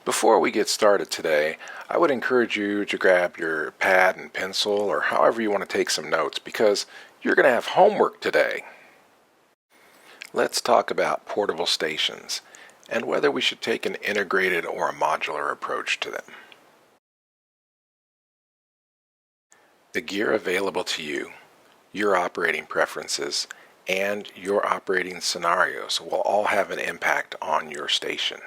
Before we get started today, I would encourage you to grab your pad and pencil or however you want to take some notes because you're going to have homework today. Let's talk about portable stations and whether we should take an integrated or a modular approach to them. The gear available to you, your operating preferences, and your operating scenarios will all have an impact on your station.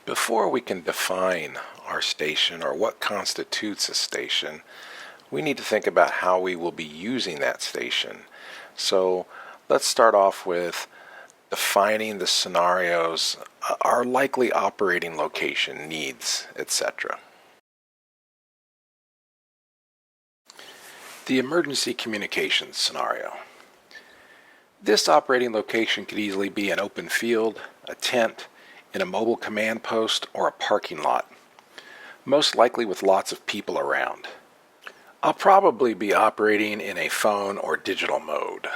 Before we can define our station or what constitutes a station, we need to think about how we will be using that station. So let's start off with defining the scenarios, our likely operating location, needs, etc. The emergency communications scenario. This operating location could easily be an open field, a tent, in a mobile command post, or a parking lot, most likely with lots of people around. I'll probably be operating in a phone or digital mode.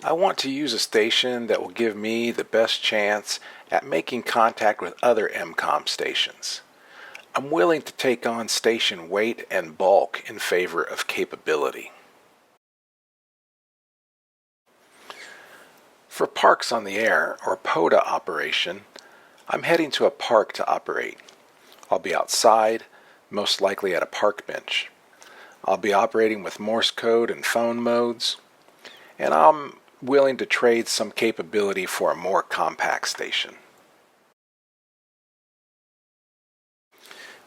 I want to use a station that will give me the best chance at making contact with other MCOM stations. I'm willing to take on station weight and bulk in favor of capability. For parks on the air, or POTA operation, I'm heading to a park to operate. I'll be outside, most likely at a park bench. I'll be operating with Morse code and phone modes, and I'm willing to trade some capability for a more compact station.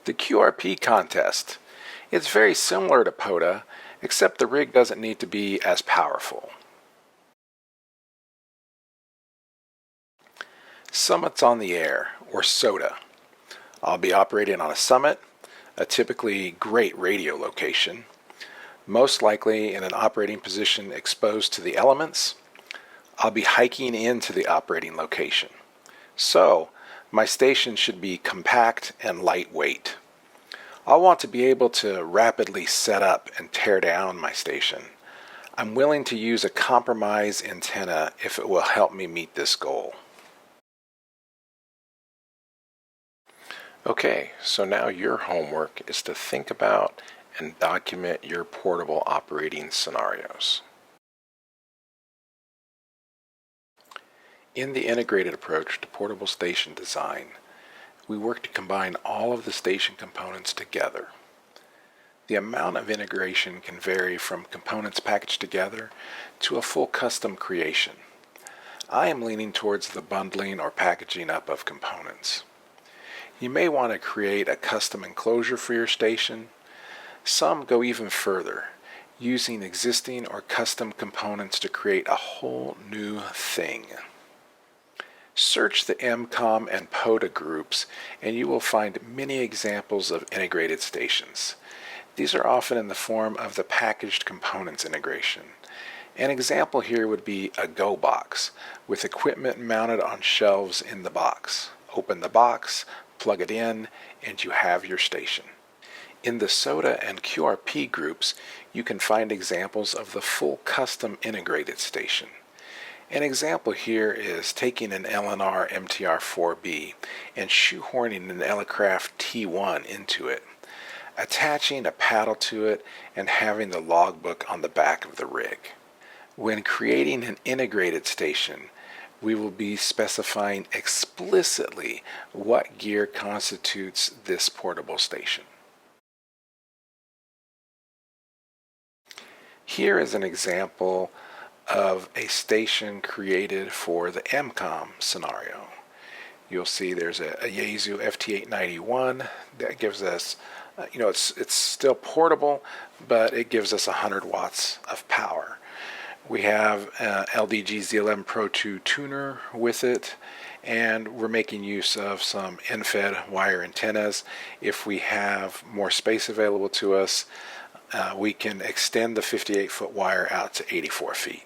The QRP contest. It's very similar to POTA, except the rig doesn't need to be as powerful. Summits on the air, or SOTA. I'll be operating on a summit, a typically great radio location, most likely in an operating position exposed to the elements. I'll be hiking into the operating location. So, my station should be compact and lightweight. I'll want to be able to rapidly set up and tear down my station. I'm willing to use a compromise antenna if it will help me meet this goal. Okay, so now your homework is to think about and document your portable operating scenarios. In the integrated approach to portable station design, we work to combine all of the station components together. The amount of integration can vary from components packaged together to a full custom creation. I am leaning towards the bundling or packaging up of components. You may want to create a custom enclosure for your station. Some go even further, using existing or custom components to create a whole new thing. Search the MCOM and POTA groups and you will find many examples of integrated stations. These are often in the form of the packaged components integration. An example here would be a Go box with equipment mounted on shelves in the box. Open the box, plug it in, and you have your station. In the SOTA and QRP groups, you can find examples of the full custom integrated station. An example here is taking an LNR MTR-4B and shoehorning an Elecraft T1 into it, attaching a paddle to it, and having the logbook on the back of the rig. When creating an integrated station, we will be specifying explicitly what gear constitutes this portable station. Here is an example of a station created for the MCOM scenario. You'll see there's a Yaesu FT891 that gives us, it's still portable, but it gives us 100 watts of power. We have LDG Z11 Pro 2 tuner with it, and we're making use of some end-fed wire antennas. If we have more space available to us, we can extend the 58-foot wire out to 84 feet.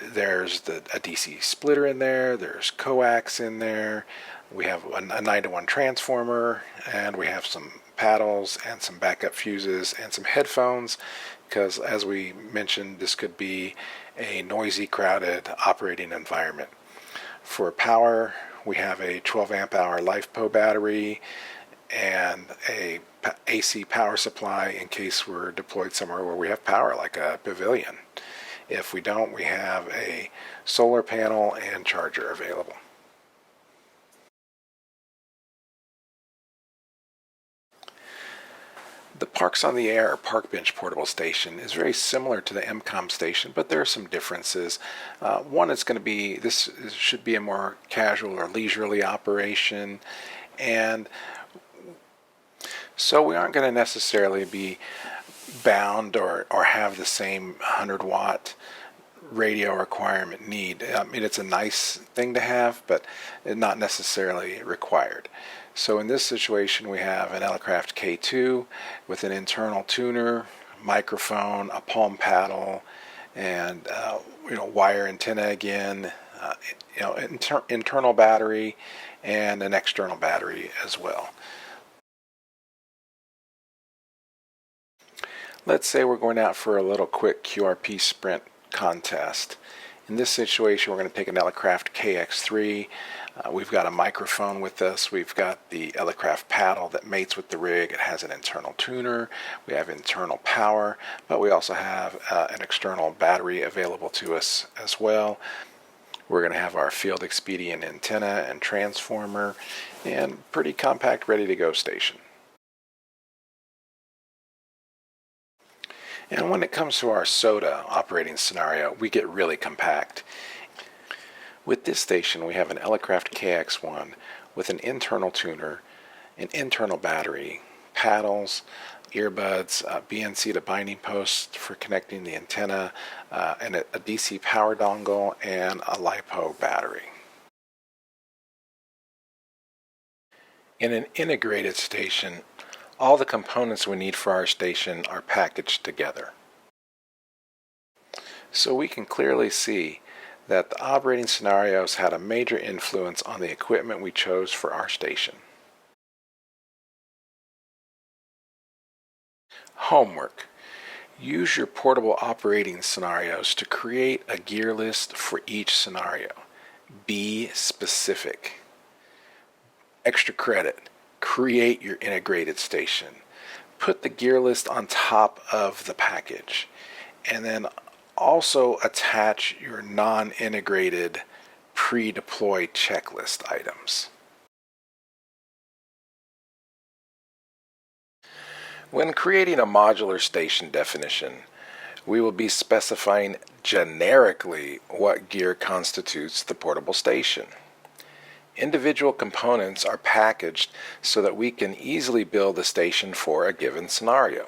There's a DC splitter in there, there's coax in there, we have a 9-to-1 transformer, and we have some paddles and some backup fuses and some headphones, because as we mentioned, this could be a noisy, crowded operating environment. For power, we have a 12 amp hour LiFePO battery and a AC power supply in case we're deployed somewhere where we have power, like a pavilion. If we don't, we have a solar panel and charger available. The Parks on the Air park bench portable station is very similar to the MCOM station, but there are some differences. One is going to be, this should be a more casual or leisurely operation, and so we aren't going to necessarily be bound or have the same 100-watt radio requirement need. I mean, it's a nice thing to have, but not necessarily required. So in this situation, we have an Elecraft K2 with an internal tuner, microphone, a palm paddle, and wire antenna again, internal battery, and an external battery as well. Let's say we're going out for a little quick QRP sprint contest. In this situation, we're going to take an Elecraft KX3. We've got a microphone with us. We've got the Elecraft paddle that mates with the rig. It has an internal tuner. We have internal power, but we also have an external battery available to us as well. We're going to have our field expedient antenna and transformer, and pretty compact, ready to go station. And when it comes to our SOTA operating scenario, we get really compact. With this station, we have an Elecraft KX1 with an internal tuner, an internal battery, paddles, earbuds, BNC to binding post for connecting the antenna, and a DC power dongle, and a LiPo battery. In an integrated station, all the components we need for our station are packaged together. So we can clearly see that the operating scenarios had a major influence on the equipment we chose for our station. Homework. Use your portable operating scenarios to create a gear list for each scenario. Be specific. Extra credit. Create your integrated station. Put the gear list on top of the package, and then also attach your non-integrated pre-deploy checklist items. When creating a modular station definition, we will be specifying generically what gear constitutes the portable station. Individual components are packaged so that we can easily build a station for a given scenario.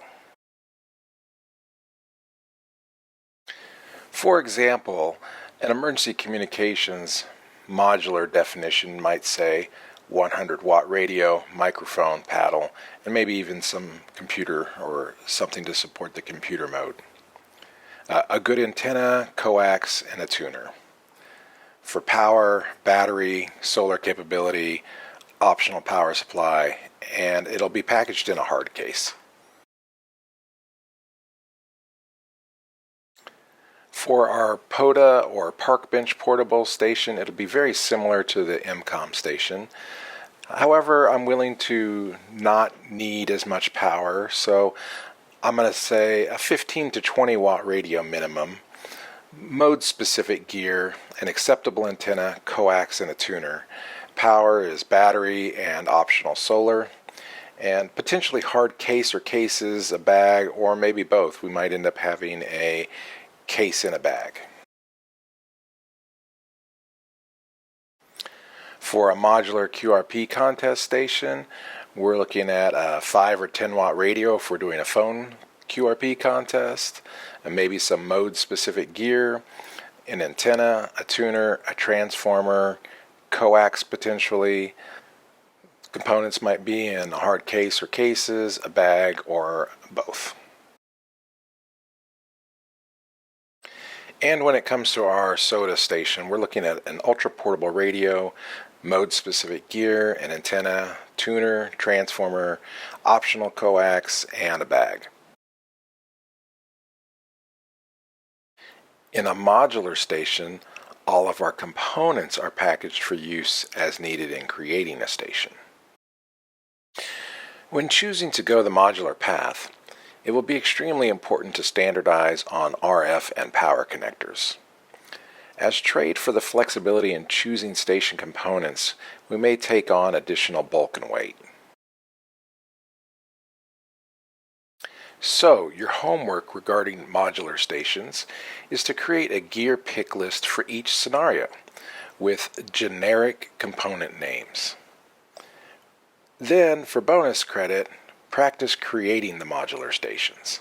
For example, an emergency communications modular definition might say 100-watt radio, microphone, paddle, and maybe even some computer or something to support the computer mode. A good antenna, coax, and a tuner. For power, battery, solar capability, optional power supply, and it'll be packaged in a hard case. For our POTA or park bench portable station, it'll be very similar to the MCOM station. However, I'm willing to not need as much power, so I'm going to say a 15 to 20 watt radio minimum, mode-specific gear, an acceptable antenna, coax, and a tuner. Power is battery and optional solar, and potentially hard case or cases, a bag, or maybe both. We might end up having a case in a bag. For a modular QRP contest station, we're looking at a 5 or 10 watt radio if we're doing a phone QRP contest, and maybe some mode-specific gear, an antenna, a tuner, a transformer, coax potentially. Components might be in a hard case or cases, a bag, or both. And when it comes to our SOTA station, we're looking at an ultra-portable radio, mode-specific gear, an antenna, tuner, transformer, optional coax, and a bag. In a modular station, All of our components are packaged for use as needed in creating a station. When choosing to go the modular path, it will be extremely important to standardize on RF and power connectors. As trade for the flexibility in choosing station components, we may take on additional bulk and weight. So, your homework regarding modular stations is to create a gear pick list for each scenario with generic component names. Then, for bonus credit, practice creating the modular stations.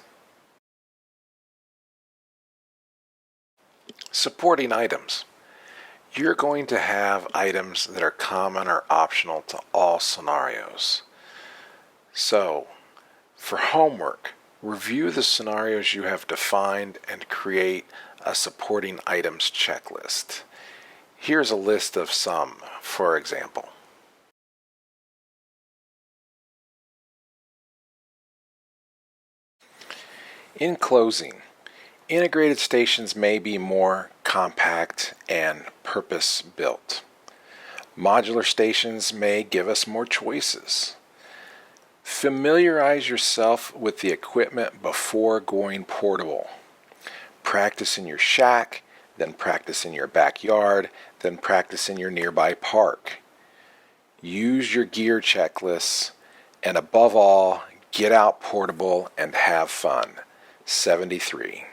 Supporting items. You're going to have items that are common or optional to all scenarios. So, for homework, review the scenarios you have defined and create a supporting items checklist. Here's a list of some, for example. In closing, integrated stations may be more compact and purpose-built. Modular stations may give us more choices. Familiarize yourself with the equipment before going portable. Practice in your shack, then practice in your backyard, then practice in your nearby park. Use your gear checklists, and above all, get out portable and have fun. 73.